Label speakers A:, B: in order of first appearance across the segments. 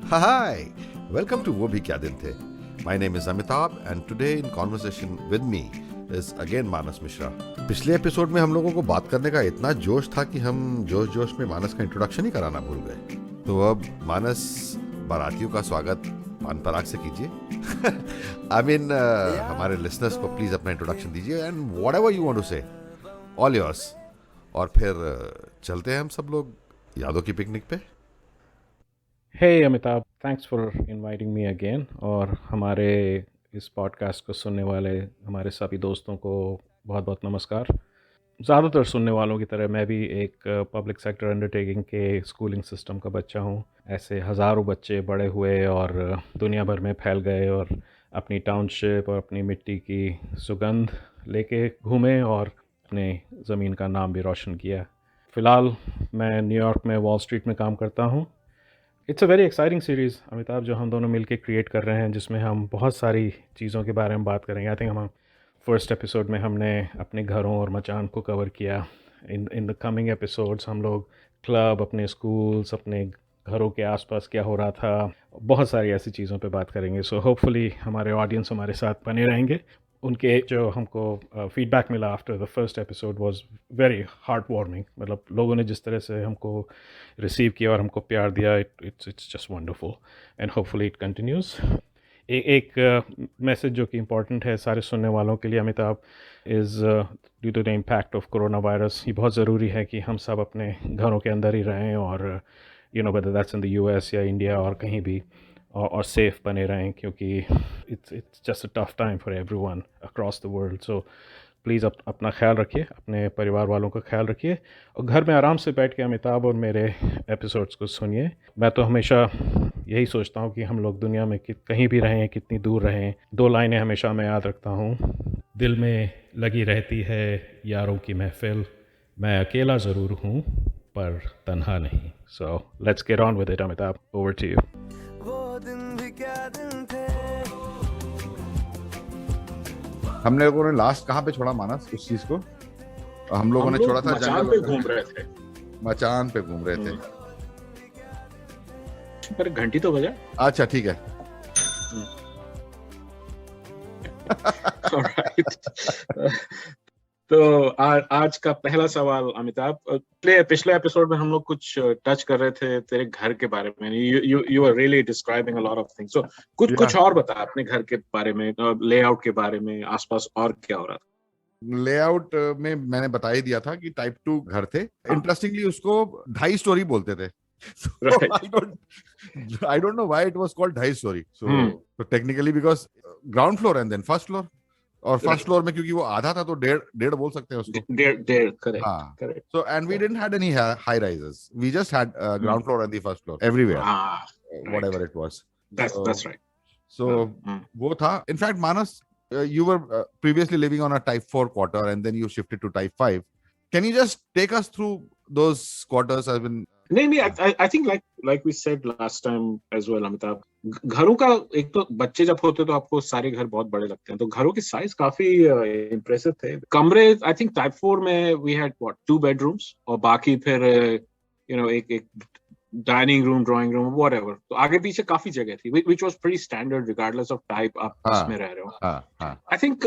A: Hi, welcome to वो भी क्या दिन थे. My name is Amitabh and today in conversation with me is again मानस मिश्रा. पिछले एपिसोड में हम लोगों को बात करने का इतना जोश था कि हम जोश जोश में मानस का इंट्रोडक्शन ही कराना भूल गए. तो अब मानस बारातियों का स्वागत पान पराग से कीजिए. I mean, हमारे लिसनर्स को प्लीज अपना इंट्रोडक्शन दीजिए and whatever you want to say, all yours. और फिर चलते हैं हम सब लोग यादों की पिकनिक पे.
B: Hey Amitabh, thanks for inviting me again. और हमारे इस पॉडकास्ट को सुनने वाले हमारे सभी दोस्तों को बहुत बहुत नमस्कार. ज़्यादातर सुनने वालों की तरह मैं भी एक पब्लिक सेक्टर अंडरटेकिंग के स्कूलिंग सिस्टम का बच्चा हूँ. ऐसे हज़ारों बच्चे बड़े हुए और दुनिया भर में फैल गए और अपनी टाउनशिप और अपनी मिट्टी की सुगंध लेके घूमे और अपने ज़मीन का नाम भी रोशन किया. फ़िलहाल मैं न्यूयॉर्क में वॉल स्ट्रीट में काम करता हूँ. It's a very exciting series Amitabh जो हम दोनों मिलके क्रिएट कर रहे हैं, जिसमें हम बहुत सारी चीज़ों के बारे में बात करेंगे. आई थिंक हम फर्स्ट एपिसोड में हमने अपने घरों और मचान को कवर किया. इन द कमिंग एपिसोड्स हम लोग क्लब, अपने स्कूल्स, अपने घरों के आसपास क्या हो रहा था, बहुत सारी ऐसी चीज़ों पे बात करेंगे. सो होपफुली हमारे ऑडियंस हमारे साथ बने रहेंगे. उनके जो हमको फीडबैक मिला after the first episode was very heart warming. मतलब लोगों ने जिस तरह से हमको रिसीव किया और हमको प्यार दिया, it's just wonderful and hopefully it continues. एक मैसेज जो कि इम्पॉर्टेंट है सारे सुनने वालों के लिए Amitabh, is due to the impact of corona virus, ये बहुत ज़रूरी है कि हम सब अपने घरों के अंदर ही रहें और weather that's in the US या इंडिया और कहीं भी, और सेफ़ बने रहें, क्योंकि it's just a tough time for everyone across the world. So please अपना ख्याल रखिए, अपने परिवार वालों का ख्याल रखिए और घर में आराम से बैठ के अमिताभ और मेरे एपिसोड्स को सुनिए. मैं तो हमेशा यही सोचता हूँ कि हम लोग दुनिया में कहीं भी रहें, कितनी दूर रहें, दो लाइनें हमेशा मैं याद रखता हूँ. दिल में लगी रहती है यारों की महफिल, मैं अकेला ज़रूर हूँ पर तन्हा नहीं. So let's get on with it Amitabh, over to you.
C: वो दिन भी क्या दिन थे.
A: हम लोगों ने लास्ट कहाँ पे छोड़ा मानस उस चीज को? हम लोगों ने छोड़ा था
D: मचान पे घूम रहे थे.
A: मचान पे घूम रहे थे.
D: पर घंटी तो बजा.
A: अच्छा ठीक है.
D: Alright. तो आज का पहला सवाल अमिताभ, पिछले एपिसोड में हम लोग कुछ टच कर रहे थे तेरे घर के बारे में. You are really describing a lot of things. So कुछ और बता अपने घर के बारे में, लेआउट के बारे में, आसपास और क्या हो रहा था.
A: लेआउट में मैंने बता ही दिया था कि टाइप 2 घर थे. इंटरेस्टिंगली उसको 2.5 स्टोरी बोलते थे. I don't know why it was called 2.5 story. So technically because ground floor and then first floor. और फर्स्ट फ्लोर में क्योंकि वो आधा था तो डेढ़ बोल सकते हैं उसको.
D: डेढ़ correct.
A: So and we didn't had any high rises. We just had ground floor and the first floor everywhere. Whatever it was.
D: That's right.
A: So वो था. In fact, Manas, you were previously living on a type 4 quarter and then you shifted to type 5. Can you just take us through those quarters?
D: नहीं, I think like we said last time as well, Amitabh, घरों का एक तो बच्चे जब होते तो आपको सारे घर बहुत बड़े लगते हैं, तो घरों की साइज काफी इम्प्रेसिव थे. कमरे आई थिंक टाइप 4 में वी हैड 2 बेडरूम्स और बाकी फिर एक dining room, drawing room, whatever. तो आगे पीछे काफी जगह थी, which was pretty standard regardless of type आप इसमें रह रहे हो. I think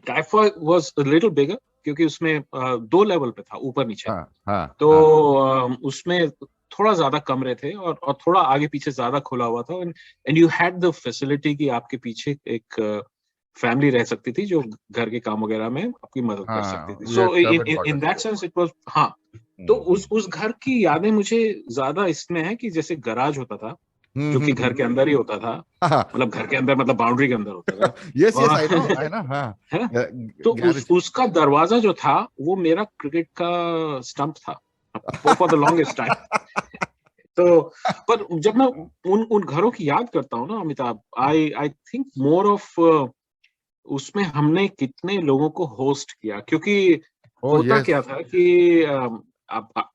D: type 4 was a little bigger क्योंकि उसमें 2 लेवल पे था, ऊपर नीचे. तो उसमें थोड़ा ज्यादा कमरे थे और थोड़ा आगे पीछे ज्यादा खुला हुआ था. And you had the facility कि आपके पीछे एक फैमिली रह सकती थी जो घर के काम वगैरह में आपकी मदद कर सकती थी. So in that sense it was. हाँ, तो उस घर की यादें मुझे ज्यादा इसमें है कि जैसे गराज होता था जो कि घर के अंदर ही होता था. मतलब घर के अंदर, मतलब बाउंड्री के अंदर होता था.
A: yes, I know.
D: है ना? तो उसका दरवाजा जो था वो मेरा क्रिकेट का स्टंप था फॉर द लॉन्गेस्ट टाइम. तो पर जब मैं उन घरों की याद करता हूँ ना Amitabh, I think more of उसमें हमने कितने लोगों को होस्ट किया. क्योंकि होता क्या था कि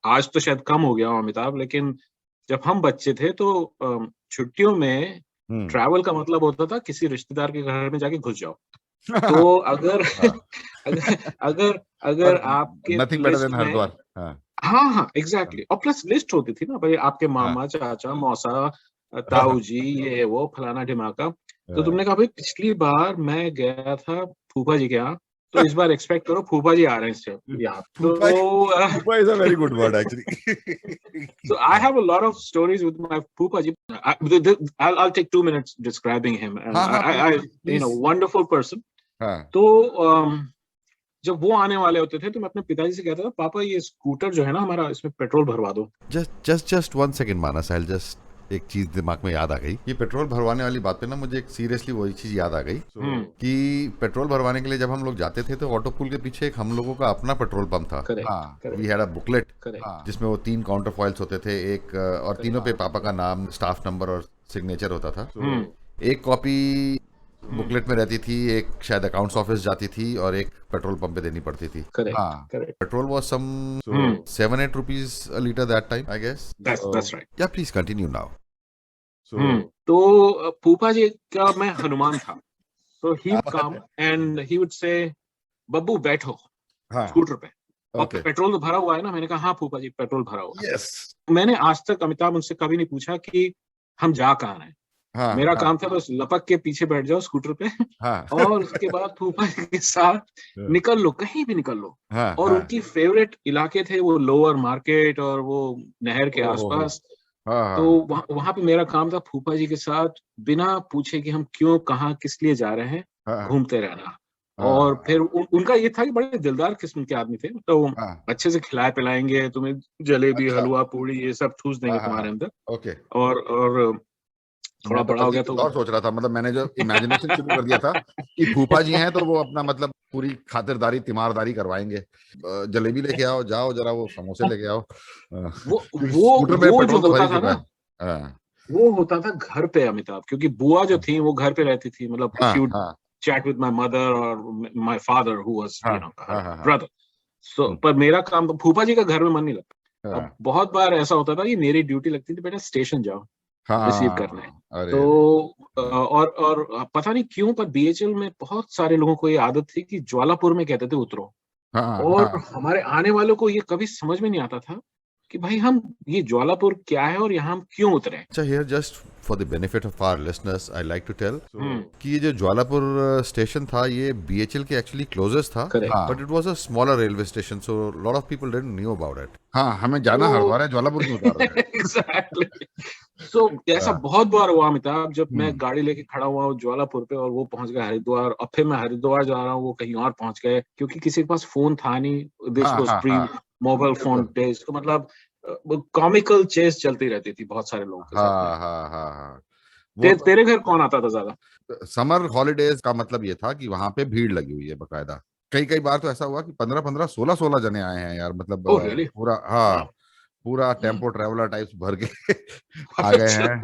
D: आज तो शायद कम हो गया हो अमिताभ, लेकिन जब हम बच्चे थे तो छुट्टियों में ट्रैवल का मतलब होता था किसी रिश्तेदार के घर में जाके घुस जाओ. तो अगर आपके
A: नथिंग बेटर देन हरिद्वार.
D: हाँ एग्जैक्टली. और प्लस लिस्ट होती थी ना भाई, आपके मामा, चाचा, मौसा, ताऊ जी ये वो फलाना ढिमाका। तो तुमने कहा भाई पिछली बार मैं गया था फूफा जी के यहाँ, तो इस बार एक्सपेक्ट करो फूफा जी आ रहे हैं इससे यहाँ।
A: फूफा
D: तो
A: फूफा is a very good word actually.
D: so I have a lot of stories with my Poopa ji. I'll take 2 minutes describing him. And
A: हाँ हाँ
D: I
A: please.
D: wonderful person.
A: हाँ
D: तो जब वो आने वाले होते थे तो मैं अपने पिताजी से कहता था, पापा ये स्कूटर जो है ना हमारा, इसमें पेट्रोल भरवा दो।
A: just 1 second मानस, I'll just एक चीज दिमाग में याद आ गई। ये पेट्रोल भरवाने वाली बात पे ना मुझे एक सीरियसली वही चीज याद आ गई कि पेट्रोल भरवाने के लिए जब हम लोग जाते थे तो ऑटो पूल के पीछे एक हम लोगों का अपना पेट्रोल पंप था। वी हैड अ बुकलेट जिसमें वो 3 काउंटर फॉइल्स होते थे, एक और तीनों पे पापा का नाम, स्टाफ नंबर और सिग्नेचर होता था। एक कॉपी बुकलेट में रहती थी, एक शायद अकाउंट्स ऑफिस जाती थी और एक पेट्रोल पंप पे देनी पड़ती थी। Petrol was some 7-8 rupees a liter that time, I guess.
D: That's right.
A: Yeah, please continue now.
D: तो फूफा जी का मैं हनुमान था। So he would come and he would say, Babbu बैठो स्कूटर पे।
A: Okay.
D: पेट्रोल तो भरा हुआ है ना? मैंने कहा हाँ फूफा जी पेट्रोल भरा हुआ है।
A: Yes.
D: मैंने आज तक अमिताभ उनसे कभी नहीं पूछा कि हम जा कहाँ रहे हैं। मेरा काम था बस लपक के पीछे बैठ जाओ स्कूटर पे और उसके बाद फूफा के साथ निकल लो, कहीं भी निकल लो। और उनकी फेवरेट इलाके थे वो लोअर मार्केट और वो नहर के आसपास। तो वहां पे मेरा काम था फूफा जी के साथ बिना पूछे कि हम क्यों, कहाँ, किस लिए जा रहे हैं, घूमते रहना। और फिर उनका ये था कि बड़े दिलदार किस्म के आदमी थे, तो अच्छे से खिलाए पिलाएंगे तुम्हें, जलेबी हलवा पूड़ी ये सब ठूस देंगे तुम्हारे अंदर। और थोड़ा बड़ा हो गया तो
A: और सोच रहा था, मतलब मैंने जो इमेजिनेशन शुरू कर दिया था कि फूफा जी हैं तो वो अपना मतलब पूरी खातिरदारी तीमारदारी करवाएंगे, जलेबी लेके आओ, जाओ जरा वो समोसे लेके आओ।
D: वो जो होता था ना, वो होता था घर पे अमिताभ, क्योंकि बुआ जो थी वो घर पे रहती थी, मतलब chat with my mother or my father who was brother. So पर मेरा काम फूफा जी का घर में मन नहीं लगता। अब बहुत बार ऐसा होता था कि मेरी ड्यूटी लगती थी बेटा स्टेशन जाओ रिसीव करने। तो और पता नहीं क्यों पर बीएचएल में बहुत सारे लोगों को ये आदत थी कि ज्वालापुर में कहते थे उतरो। और हमारे आने वालों को ये कभी समझ में नहीं आता था कि भाई हम ये ज्वालापुर क्या है और यहाँ हम क्यों उतरे।
A: अच्छा, here just for the benefit of our listeners, I like to tell कि ये जो ज्वालापुर स्टेशन था ये बीएचएल के एक्चुअली क्लोजेस्ट था, but it was a smaller railway station, so a lot of people didn't knew about it. हाँ, हमें जाना हरिद्वार है, ज्वालापुर क्यों उतार रहे हैं?
D: Exactly. So ऐसा बहुत बार हुआ अमिताभ, जब मैं गाड़ी लेके खड़ा हुआ हूँ ज्वालापुर पे और वो पहुंच गए हरिद्वार, और फिर मैं हरिद्वार जा रहा हूँ, वो कहीं और पहुंच गए, क्योंकि किसी के पास फोन था नहीं, this was pre mobile phone days. तो मतलब कॉमिकल चेस चलती रहती थी बहुत सारे लोगों के साथ। तेरे घर कौन आता था ज्यादा?
A: समर हॉलीडेज का मतलब ये था कि वहां पे भीड़ लगी हुई है बकायदा। कई बार तो ऐसा हुआ कि 15-15, 16 जने आए हैं यार, मतलब पूरा पूरा टेम्पो ट्रेवलर टाइप्स भर के आ गए हैं।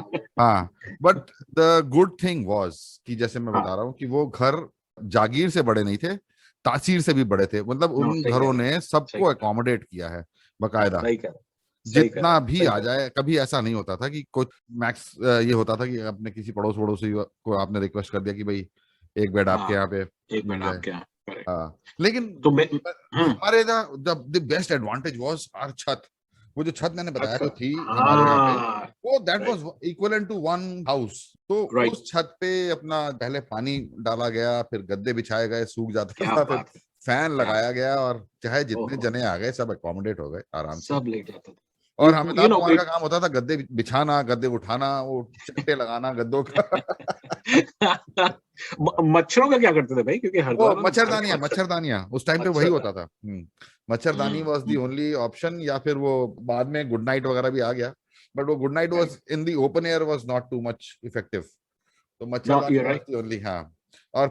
A: But the good thing was कि जैसे मैं बता रहा हूँ कि वो घर जागीर से बड़े नहीं थे, तासीर से भी बड़े थे, मतलब उन घरों ने सबको अकोमोडेट किया है बकायदा, जितना भी आ जाए। कभी ऐसा नहीं होता था कि कुछ मैक्स ये होता था कि अपने किसी पड़ोसी को आपने रिक्वेस्ट कर दिया कि भाई एक बेड आपके यहाँ पे मिल जाए। लेकिन
D: तो
A: हमारे the best advantage was our छत। वो जो छत मैंने बताया जो थी हमारे यहाँ पे, वो that was equivalent to one house. तो उस छत पे अपना पहले पानी डाला गया, फिर गद्दे बिछाए गए, सूख जाता था, फिर फैन लगाया गया, और चाहे जितने जने आ गए सब अकोमोडेट हो गए आराम से,
D: सब लेट जाता था।
A: और अमिताभ कुमार का काम होता था गद्दे बिछाना, गद्दे उठाना, वो चट्टे लगाना गद्दों का।
D: मच्छरों का क्या करते थे भाई? क्योंकि
A: मच्छरदानियां उस टाइम पे वही होता था। मच्छरदानी वाज दी ओनली ऑप्शन, या फिर वो बाद में गुड नाइट वगैरह भी आ गया, बट वो good night was in the open air was not too much effective, तो मच्छरदानी वाज दी ओनली। और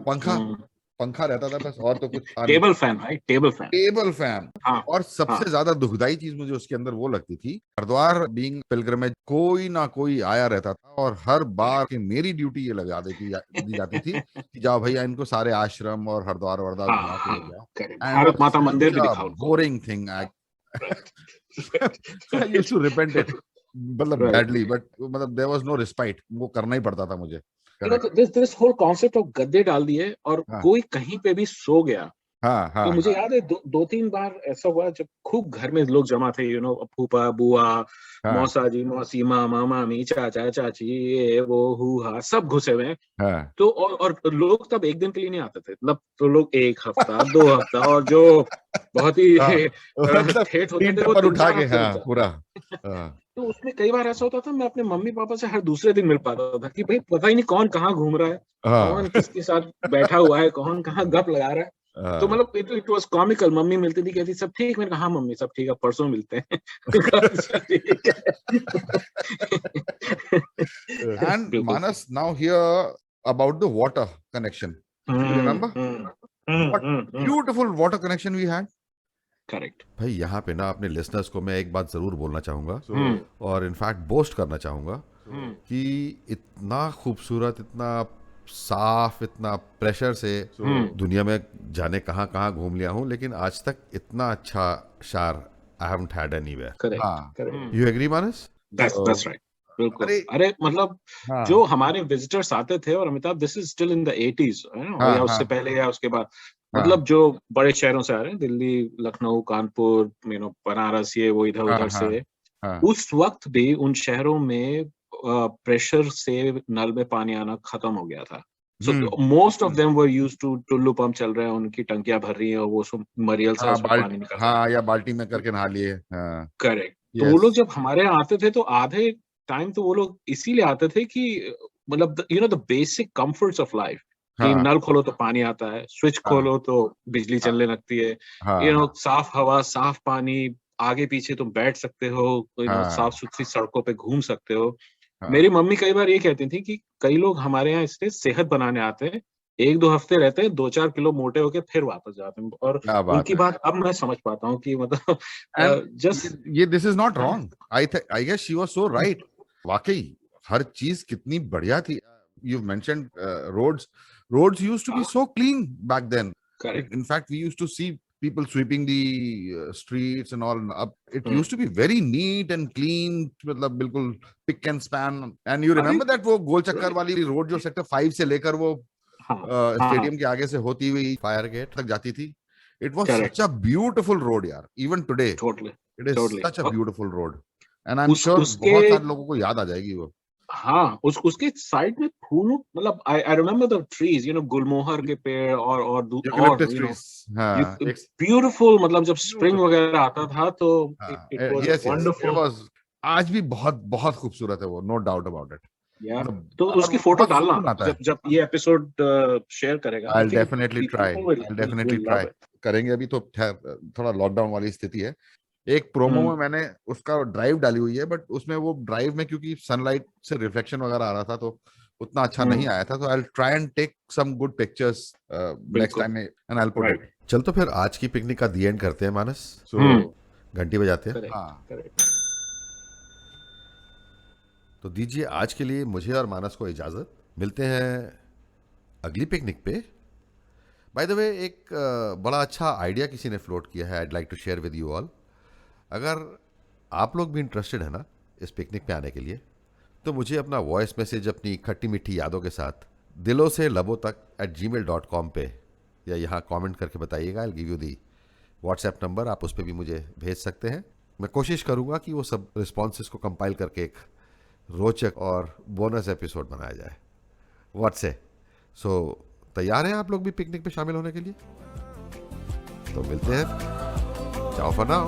A: पंखा रहता था बस, और तो कुछ
D: table fan, right? Table fan.
A: और सबसे ज्यादा दुखदाई चीज मुझे उसके अंदर वो लगती थी, हरिद्वार बीइंग पिलग्रिमेज, कोई ना कोई आया रहता था, और हर बार की मेरी ड्यूटी ये लगा दी जाती थी कि जाओ भैया इनको सारे आश्रम और हरिद्वार घुमा के ले जाओ,
D: भारत माता मंदिर भी दिखाओ।
A: Boring thing. I used to repent it, मतलब badly, but मतलब there was no respite, वो करना ही पड़ता था मुझे।
D: दिस होल कॉन्सेप्ट ऑफ गद्दे डाल दिए और कोई कहीं पे भी सो गया
A: हाँ हाँ
D: तो मुझे
A: हाँ
D: याद है 2-3 बार ऐसा हुआ जब खूब घर में लोग जमा थे, फूफा बुआ,
A: हाँ
D: मौसा जी मौसी, मामा मामी, चाचा चाची, ये वो हूहा सब घुसे हुए हैं।
A: हाँ
D: तो और लोग तब एक दिन के लिए नहीं आते थे, मतलब तो लोग 1 हफ्ता 2 हफ्ता, और जो बहुत ही
A: हाँ मतलब
D: ठेठ होते
A: तीन
D: थे वो
A: टप्पर
D: तीन
A: उठा
D: चार
A: के,
D: हफ्ते रुक
A: हाँ
D: जाते
A: पूरा।
D: थे।
A: हाँ
D: तो उसमें कई बार ऐसा होता था, मैं अपने मम्मी पापा से हर दूसरे दिन मिल पाता था कि भाई पता ही नहीं कौन कहाँ घूम रहा है,
A: हाँ
D: कौन किसके साथ बैठा हुआ है, कौन कहाँ गप लगा रहा है। तो
A: हाँ।
D: मतलब इट वाज कॉमिकल। मम्मी मिलती थी, कहती सब ठीक, मैंने कहा हाँ मम्मी सब ठीक है, परसों मिलते हैं। अच्छा, ठीक है।
A: And
D: बिल्कुल।
A: Manas, now here about the water connection. You remember what beautiful water connection we had?
D: Correct.
A: भाई यहाँ पे ना अपने लिसनर्स को मैं एक बात जरूर बोलना चाहूंगा,
D: हम्म
A: और इनफैक्ट बोस्ट करना चाहूंगा
D: हम्म
A: कि इतना खूबसूरत, इतना साफ, इतना प्रेशर से दुनिया में जाने कहाँ कहाँ घूम लिया हूँ, लेकिन आज तक इतना अच्छा शार I haven't had anywhere.
D: Correct
A: हाँ,
D: correct.
A: You agree Manas?
D: That's right. बिल्कुल।
A: अरे
D: अरे मतलब
A: हाँ
D: जो हमारे विजिटर्स आते थे, और Amitabh this is still in the 80s,
A: हाँ
D: या
A: हाँ
D: उससे पहले या उसके बाद,
A: हाँ
D: मतलब जो बड़े शहरों से आ रहे हैं, दिल्ली, लखनऊ, कानपुर, बनारस, ये वो इधर
A: हाँ
D: उधर
A: हाँ
D: से,
A: हाँ
D: उस वक्त भी उन शहरों में प्रेशर से नल में पानी आना खत्म हो गया था। So most of them were used to, Tullu pump चल रहे हैं, उनकी टंकियां भर रही हैं, और वो सब मरियल से
A: हाँ
D: उसमें
A: बाल्ट
D: पानी निकल रहा है।
A: हाँ, या बाल्टी में करके नहा लिए। हाँ
D: करेक्ट। तो वो लोग
A: यस
D: जब हमारे यहाँ आते थे तो आधे टाइम तो वो लोग इसीलिए आते थे कि मतलब the basic comforts of life, कि
A: हाँ
D: नल खोलो तो पानी आता है, स्विच
A: हाँ
D: खोलो तो बिजली
A: हाँ
D: चलने लगती है,
A: हाँ हाँ
D: साफ हवा, साफ पानी, आगे पीछे तुम बैठ सकते हो,
A: हाँ
D: साफ सुथरी सड़कों पे घूम सकते हो।
A: हाँ।
D: मेरी मम्मी कई बार ये कहती थी कि कई लोग हमारे यहाँ इसलिए सेहत बनाने आते हैं, 1-2 हफ्ते रहते हैं, 2-4 किलो मोटे होके फिर वापस जाते हैं, और
A: क्या बात
D: उनकी
A: है।
D: बात अब मैं समझ पाता हूँ कि मतलब
A: एंड
D: जस्ट
A: ये this is not wrong, I guess she was so right. वाकई हर चीज कितनी बढ़िया थी। You mentioned roads used to be so clean back then.
D: Correct.
A: In fact, we used to see people sweeping the streets and all. Up, it used to be very neat and clean. मतलब बिल्कुल pick and span. And you
D: अरे
A: remember that वो गोल चक्कर वाली road जो sector 5 से लेकर वो
D: हाँ हाँ
A: स्टेडियम के आगे से होती हुई फायर गेट तक जाती थी। It was
D: correct.
A: such a beautiful road यार. Even today,
D: totally
A: it is
D: totally.
A: such a beautiful road. And I'm
D: उस
A: sure
D: उसके
A: बहुत सारे लोगों को याद आ जाएगी वो।
D: हाँ, उसके साइड में फूलों, मतलब आई रिमेम्बर द ट्रीज, गुलमोहर के पेड़, और
A: Eucalyptus trees. हाँ, एक
D: ब्यूटीफुल, मतलब जब स्प्रिंग
A: beautiful.
D: वगैरह आता था तो इट
A: हाँ,
D: was
A: yes, yes. It
D: wonderful.
A: was. आज भी बहुत बहुत खूबसूरत है वो, नो डाउट अबाउट इट।
D: या
A: मतलब
D: तो
A: और
D: उसकी
A: वो
D: फोटो
A: बहुत
D: डालना,
A: सुकून आता है।
D: जब जब ये एपिसोड शेयर करेगा, आई
A: I'll
D: think
A: definitely try.
D: People
A: I'll definitely
D: will
A: try.
D: Love it.
A: करेंगे। अभी तो थोड़ा लॉकडाउन वाली स्थिति है। एक प्रोमो में मैंने उसका ड्राइव डाली हुई है, बट उसमें वो ड्राइव में क्योंकि सनलाइट से रिफ्लेक्शन वगैरह आ रहा था तो उतना अच्छा नहीं आया था। तो I try and take some good pictures next
D: बिल्कुल।
A: Time and I put
D: right.
A: It. चल तो फिर आज की पिकनिक का दी एंड करते हैं मानस। सो घंटी बजाते हैं।
D: करेक्ट
A: हाँ,
D: करेक्ट।
A: तो दीजिए आज के लिए मुझे और मानस को इजाजत। मिलते हैं अगली पिकनिक पे। बाय द वे, एक बड़ा अच्छा आइडिया किसी ने फ्लोट किया है, I'd like to share with you all। अगर आप लोग भी इंटरेस्टेड है ना इस पिकनिक पे आने के लिए, तो मुझे अपना वॉइस मैसेज अपनी खट्टी मीठी यादों के साथ दिलों से लबों तक @gmail.com पे या यहाँ कमेंट करके बताइएगा। I give you the WhatsApp number, आप उस पर भी मुझे भेज सकते हैं। मैं कोशिश करूँगा कि वो सब रिस्पॉन्सेस को कंपाइल करके एक रोचक और बोनस एपिसोड बनाया जाए। व्हाट से? सो तैयार हैं आप लोग भी पिकनिक पे शामिल होने के लिए? तो मिलते हैं। चाओ फॉर नाउ।